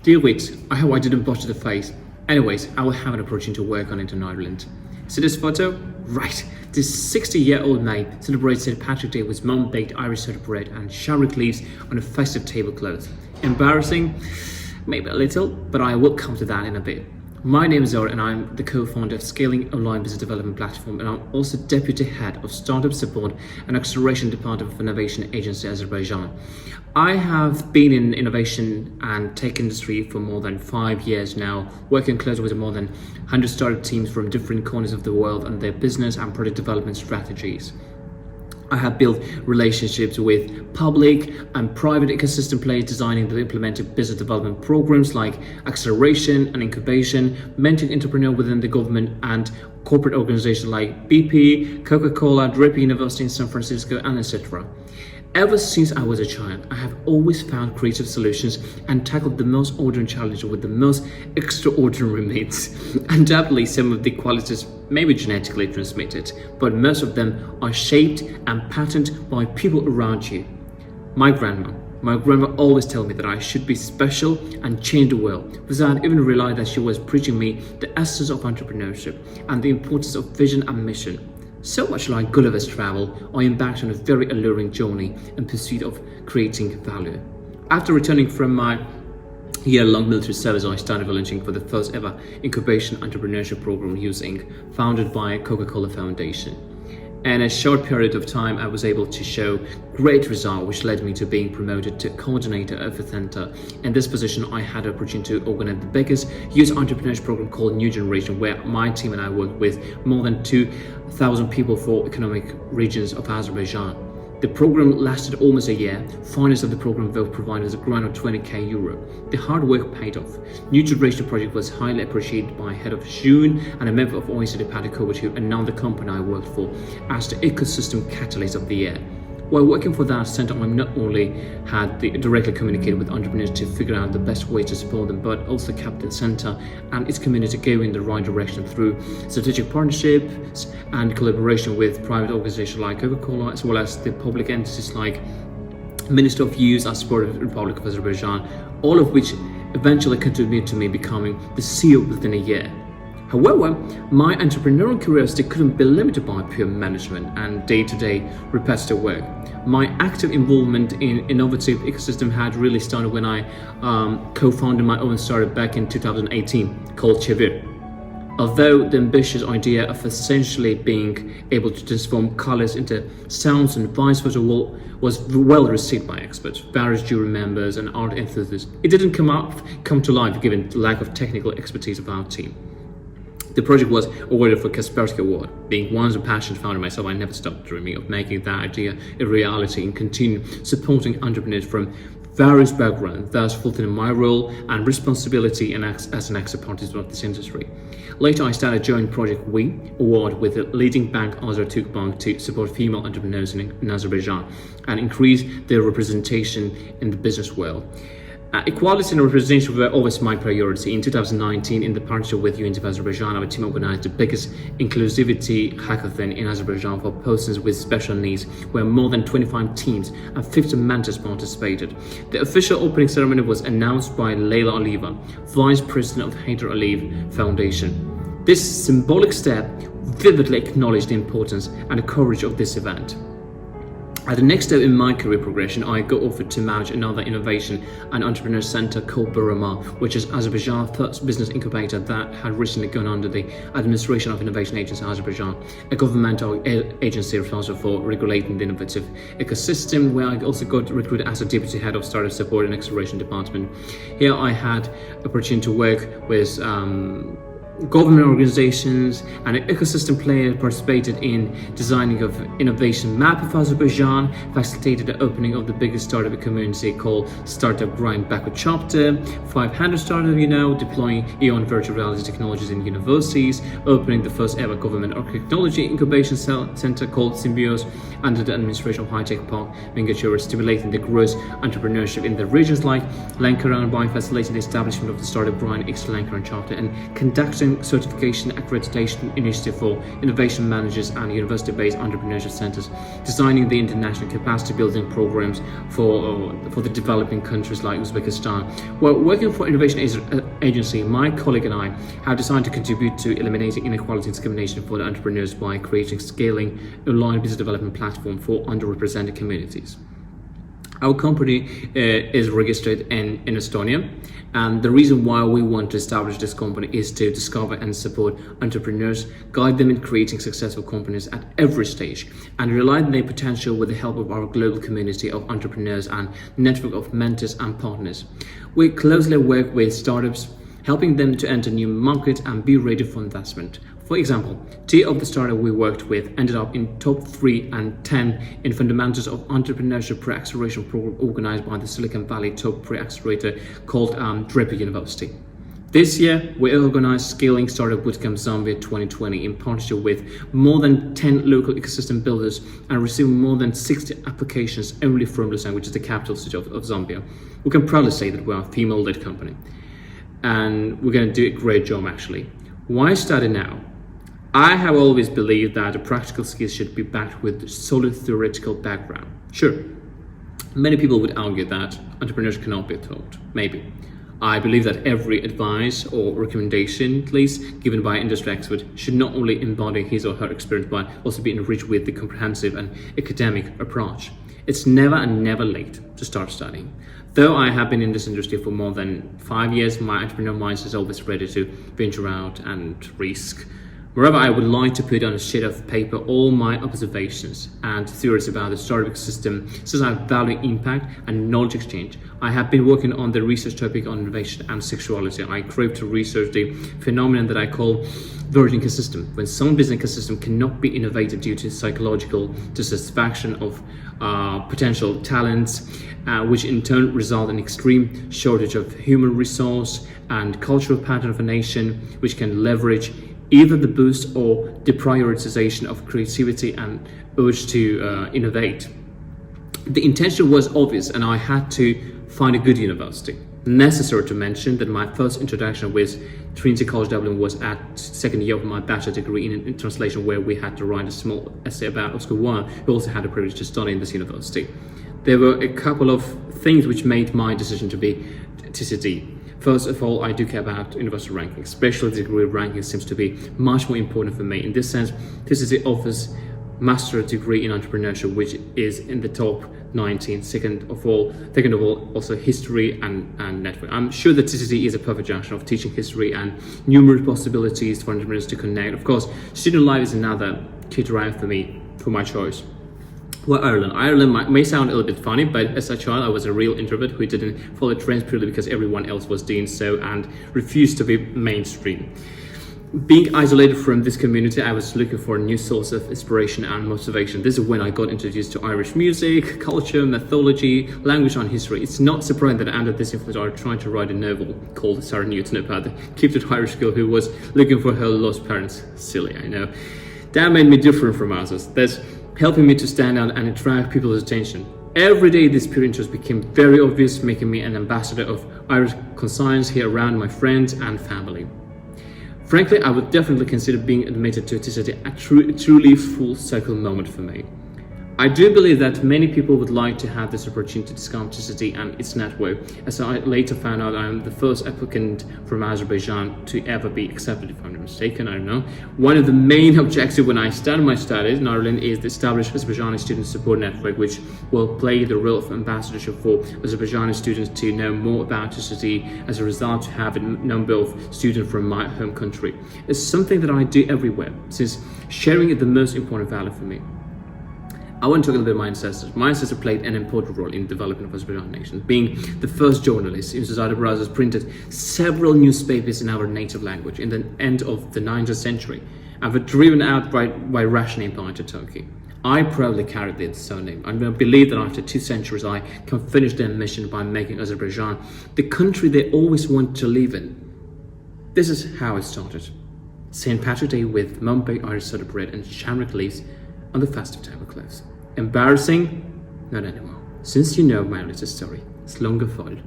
Deal with, I hope I didn't botch the face. Anyways, I will have an opportunity to work on it in Ireland. See this photo? Right. This 60-year-old mate celebrates St. Patrick's Day with mum-baked Irish soda bread and shamrock leaves on a festive tablecloth. Embarrassing? Maybe a little, but I will come to that in a bit. My name is Zaur and I'm the co-founder of Scaling Online Business Development Platform, and I'm also Deputy Head of Startup Support and Acceleration Department of Innovation Agency Azerbaijan. I have been in innovation and tech industry for more than 5 years now, working closely with more than 100 startup teams from different corners of the world on their business and product development strategies. I have built relationships with public and private ecosystem players, designing and implementing business development programs like acceleration and incubation, mentoring entrepreneurs within the government and corporate organizations like BP, Coca-Cola, Draper University in San Francisco, and etc. Ever since I was a child, I have always found creative solutions and tackled the most ordinary challenges with the most extraordinary mates. Undoubtedly, some of the qualities may be genetically transmitted, but most of them are shaped and patterned by people around you. My grandma always told me that I should be special and change the world, without even realizing that she was preaching me the essence of entrepreneurship and the importance of vision and mission. So much like Gulliver's Travel, I embarked on a very alluring journey in pursuit of creating value. After returning from my year-long military service, I started volunteering for the first ever incubation entrepreneurship program founded by Coca-Cola Foundation. In a short period of time, I was able to show great results, which led me to being promoted to coordinator of the center. In this position, I had the opportunity to organize the biggest youth entrepreneurship program called New Generation, where my team and I worked with more than 2,000 people for economic regions of Azerbaijan. The program lasted almost a year. Finalists of the program were provided as a grant of €20,000. The hard work paid off. New Generation project was highly appreciated by head of June and a member of OECD, Patrick, who announced the company I worked for as the ecosystem catalyst of the year. While working for that center, I not only had to directly communicate with entrepreneurs to figure out the best way to support them, but also kept the center and its community going in the right direction through strategic partnerships and collaboration with private organizations like Coca-Cola, as well as the public entities like Minister of Youth and Sport of the Republic of Azerbaijan, all of which eventually contributed to me becoming the CEO within a year. However, my entrepreneurial curiosity couldn't be limited by pure management and day-to-day repetitive work. My active involvement in innovative ecosystem had really started when I co-founded my own startup back in 2018 called Chevir. Although the ambitious idea of essentially being able to transform colors into sounds and vice versa was well received by experts, various jury members and art enthusiasts, it didn't come to life given the lack of technical expertise of our team. The project was awarded for Kaspersky Award. Being once a passionate founder myself, I never stopped dreaming of making that idea a reality and continue supporting entrepreneurs from various backgrounds, thus fulfilling my role and responsibility as an active participant of this industry. Later, I started a joint project Award with the leading bank Azerbaycan Bank to support female entrepreneurs in Azerbaijan and increase their representation in the business world. Equality and representation were always my priority. In 2019, in the partnership with UNICEF Azerbaijan, our team organized the biggest inclusivity hackathon in Azerbaijan for persons with special needs, where more than 25 teams and 50 mentors participated. The official opening ceremony was announced by Leyla Aliyeva, Vice President of Haider Aliyev Foundation. This symbolic step vividly acknowledged the importance and the courage of this event. At the next step in my career progression, I got offered to manage another innovation and entrepreneur center called Burama, which is Azerbaijan's first business incubator that had recently gone under the Administration of Innovation Agency Azerbaijan, a governmental agency responsible for regulating the innovative ecosystem, where I also got recruited as a deputy head of startup support and acceleration department. Here I had the opportunity to work with government organizations and ecosystem players, participated in designing of innovation map of Azerbaijan, facilitated the opening of the biggest startup community called Startup Grind Backward Chapter, 500 startup, deploying EON virtual reality technologies in universities, opening the first ever government technology incubation center called Symbios under the administration of High-Tech Park Mingature, stimulating the growth entrepreneurship in the regions like Lankaran by facilitating the establishment of the Startup Grind X Lankaran chapter and conducting launching certification accreditation initiative for innovation managers and university-based entrepreneurship centers, designing the international capacity building programs for the developing countries like Uzbekistan. Well, working for Innovation Agency, my colleague and I have decided to contribute to eliminating inequality and discrimination for the entrepreneurs by creating scaling online business development platform for underrepresented communities. Our company is registered in Estonia, and the reason why we want to establish this company is to discover and support entrepreneurs, guide them in creating successful companies at every stage, and realize their potential with the help of our global community of entrepreneurs and network of mentors and partners. We closely work with startups, helping them to enter new markets and be ready for investment. For example, 2 of the startups we worked with ended up in top 3 and 10 in fundamentals of entrepreneurship pre-acceleration program organized by the Silicon Valley top pre-accelerator called Draper University. This year, we organized Scaling Startup Bootcamp Zambia 2020 in partnership with more than 10 local ecosystem builders and received more than 60 applications only from Lusaka, which is the capital city of Zambia. We can proudly say that we are a female-led company, and we're going to do a great job actually. Why study now? I have always believed that the practical skills should be backed with solid theoretical background. Sure, many people would argue that entrepreneurs cannot be taught. Maybe. I believe that every advice or recommendation, at least given by an industry expert, should not only embody his or her experience but also be enriched with the comprehensive and academic approach. It's never late to start studying. Though I have been in this industry for more than 5 years, my entrepreneurial mindset is always ready to venture out and risk. Moreover, I would like to put on a sheet of paper all my observations and theories about the startup system, since I value impact and knowledge exchange. I have been working on the research topic on innovation and sexuality. I crave to research the phenomenon that I call virgin ecosystem, when some business ecosystem cannot be innovated due to psychological dissatisfaction of potential talents, which in turn result in extreme shortage of human resource and cultural pattern of a nation, which can leverage either the boost or deprioritization of creativity and urge to innovate. The intention was obvious, and I had to find a good university. Necessary to mention that my first introduction with Trinity College Dublin was at second year of my bachelor degree in translation, where we had to write a small essay about Oscar Wilde, who also had the privilege to study in this university. There were a couple of things which made my decision to be TCD. First of all, I do care about university rankings, especially the degree ranking seems to be much more important for me. In this sense, TCD offers master's degree in entrepreneurship, which is in the top 19. Second of all, also history and network. I'm sure that TCD is a perfect junction of teaching history and numerous possibilities for entrepreneurs to connect. Of course, student life is another key drive for me, for my choice. Well, Ireland may sound a little bit funny, but as a child I was a real introvert who didn't follow trends purely because everyone else was doing so and refused to be mainstream. Being isolated from this community, I was looking for a new source of inspiration and motivation. This is when I got introduced to Irish music, culture, mythology, language and history. It's not surprising that under this influence I tried to write a novel called Sarah Newton about the gifted Irish girl who was looking for her lost parents. Silly, I know. That made me different from others. That's helping me to stand out and attract people's attention. Every day this pure interest became very obvious, making me an ambassador of Irish conscience here around my friends and family. Frankly, I would definitely consider being admitted to TCD a truly full circle moment for me. I do believe that many people would like to have this opportunity to discover TCD and its network, as I later found out I am the first applicant from Azerbaijan to ever be accepted, if I'm not mistaken, I don't know. One of the main objectives when I started my studies in Ireland is the established Azerbaijani Student Support Network, which will play the role of ambassadorship for Azerbaijani students to know more about TCD, as a result to have a number of students from my home country. It's something that I do everywhere, since sharing is the most important value for me. I want to talk a little bit about my ancestors. My ancestors played an important role in the development of Azerbaijan nation. Being the first journalist, Samadov brothers printed several newspapers in our native language in the end of the 19th century and were driven out by Russian empire to Turkey. I proudly carried their surname and I believe that after 2 centuries I can finish their mission by making Azerbaijan the country they always wanted to live in. This is how it started. St. Patrick's Day with mum-baked Irish soda bread and shamrock leaves on the festive tablecloths. Embarrassing? Not anymore. Since you know my little story, it's longer foiled.